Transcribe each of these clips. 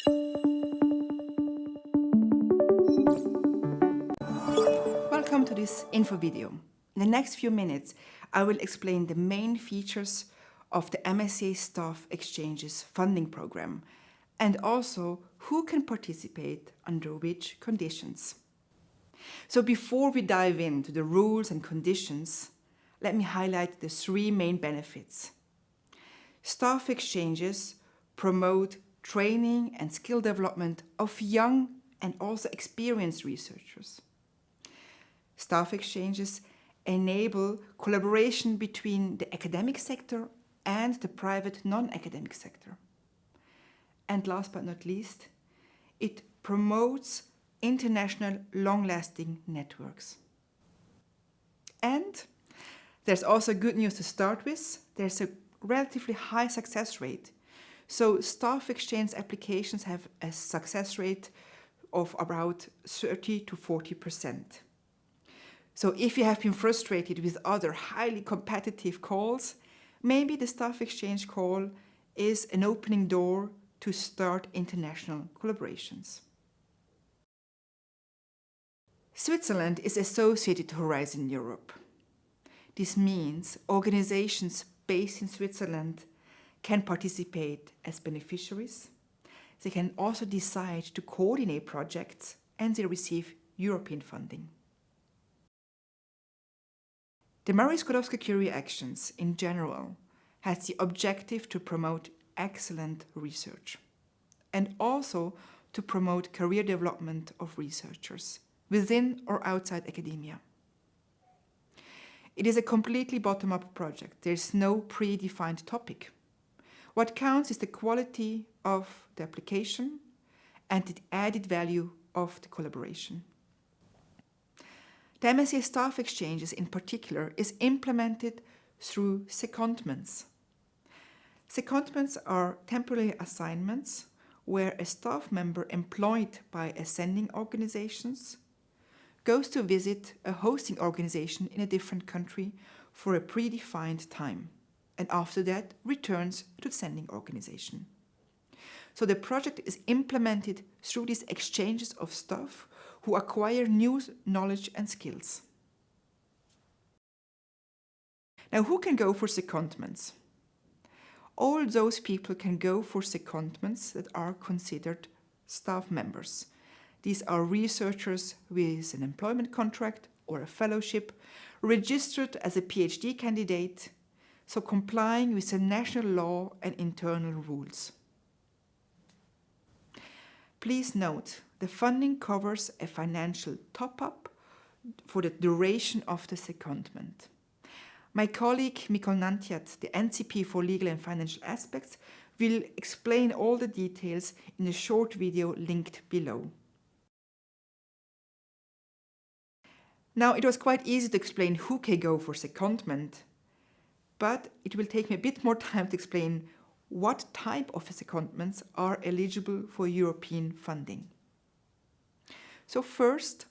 Welcome to this info video. In the next few minutes, I will explain the main features of the MSCA Staff Exchanges funding program and also who can participate under which conditions. So before we dive into the rules and conditions, let me highlight the three main benefits. Staff exchanges promote training and skill development of young and also experienced researchers. Staff exchanges enable collaboration between the academic sector and the private non-academic sector. And last but not least, it promotes international long-lasting networks. And there's also good news to start with. There's a relatively high success rate. So staff exchange applications have a success rate of about 30 to 40%. So if you have been frustrated with other highly competitive calls, maybe the staff exchange call is an opening door to start international collaborations. Switzerland is associated to Horizon Europe. This means organizations based in Switzerland can participate as beneficiaries. They can also decide to coordinate projects and they receive European funding. The Marie Skłodowska-Curie Actions in general has the objective to promote excellent research and also to promote career development of researchers within or outside academia. It is a completely bottom-up project. There is no predefined topic. What counts is the quality of the application and the added value of the collaboration. The MSCA staff exchanges in particular is implemented through secondments. Secondments are temporary assignments where a staff member employed by ascending organizations goes to visit a hosting organization in a different country for a predefined time and after that returns to the sending organization. So the project is implemented through these exchanges of staff who acquire new knowledge and skills. Now, who can go for secondments? All those people can go for secondments that are considered staff members. These are researchers with an employment contract or a fellowship, registered as a PhD candidate, so complying with the national law and internal rules. Please note, the funding covers a financial top-up for the duration of the secondment. My colleague Mikol Nantiat, the NCP for Legal and Financial Aspects, will explain all the details in a short video linked below. Now, it was quite easy to explain who can go for secondment, but it will take me a bit more time to explain what type of secondments are eligible for European funding. So first,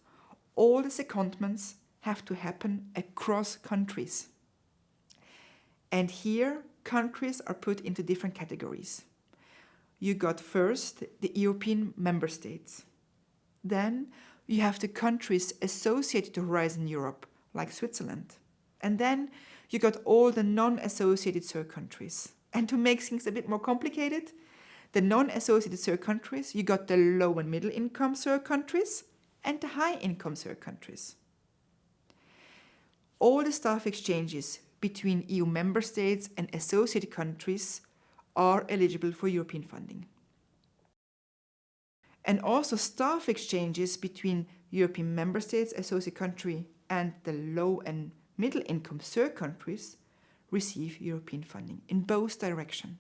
all the secondments have to happen across countries. And here, countries are put into different categories. You got first the European member states. Then you have the countries associated to Horizon Europe, like Switzerland. And then you got all the non-associated third countries. And to make things a bit more complicated, the non-associated third countries, you got the low and middle income third countries and the high income third countries. All the staff exchanges between EU member states and associated countries are eligible for European funding. And also staff exchanges between European member states, associate country, and the low and middle income third countries receive European funding in both directions.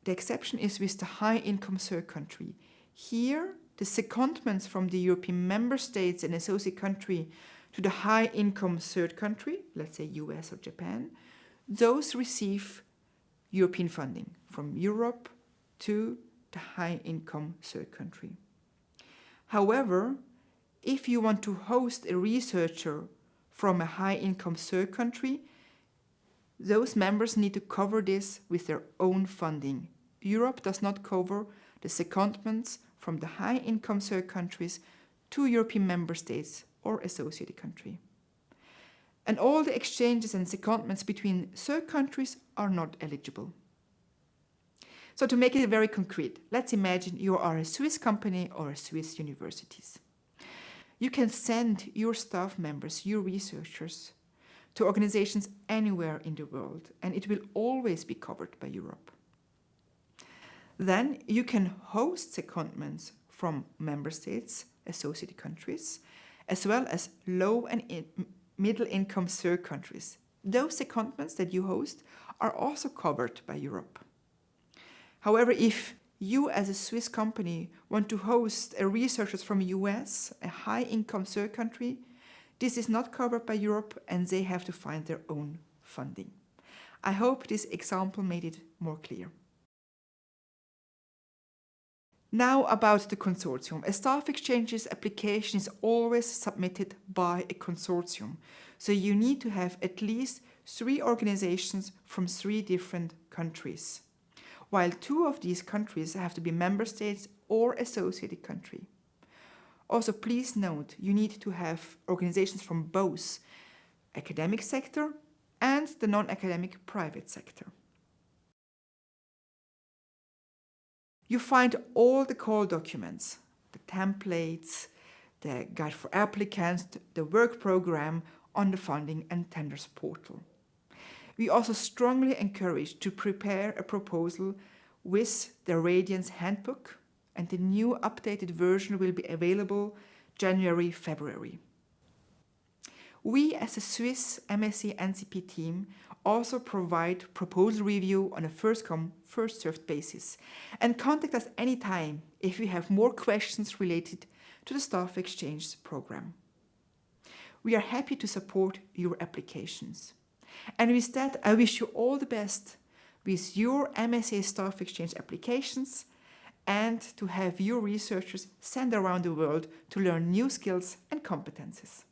The exception is with the high income third country. Here, the secondments from the European member states and associate country to the high income third country, let's say US or Japan, those receive European funding from Europe to the high income third country. However, if you want to host a researcher from a high-income third country, those members need to cover this with their own funding Europe does not cover the secondments from the high-income third countries to European member states or associated country. And all the exchanges and secondments between third countries are not eligible. So to make it very concrete, let's imagine you are a Swiss company or a Swiss universities. You can send your staff members, your researchers, to organizations anywhere in the world, and it will always be covered by Europe. Then you can host secondments from member states, associated countries, as well as low and middle-income third countries. Those secondments that you host are also covered by Europe. However, if you as a Swiss company want to host researchers from the US, a high-income third country, this is not covered by Europe and they have to find their own funding. I hope this example made it more clear. Now about the consortium. A staff exchanges application is always submitted by a consortium. So you need to have at least 3 organizations from 3 different countries, while 2 of these countries have to be member states or associated country. Also, please note, you need to have organizations from both academic sector and the non-academic private sector. You find all the core documents, the templates, the guide for applicants, the work program on the funding and tenders portal. We also strongly encourage to prepare a proposal with the Radiance Handbook, and the new updated version will be available January, February. We as a Swiss MSc NCP team also provide proposal review on a first-come, first-served basis, and contact us anytime if you have more questions related to the staff exchange program. We are happy to support your applications. And with that, I wish you all the best with your MSA staff exchange applications and to have your researchers send around the world to learn new skills and competences.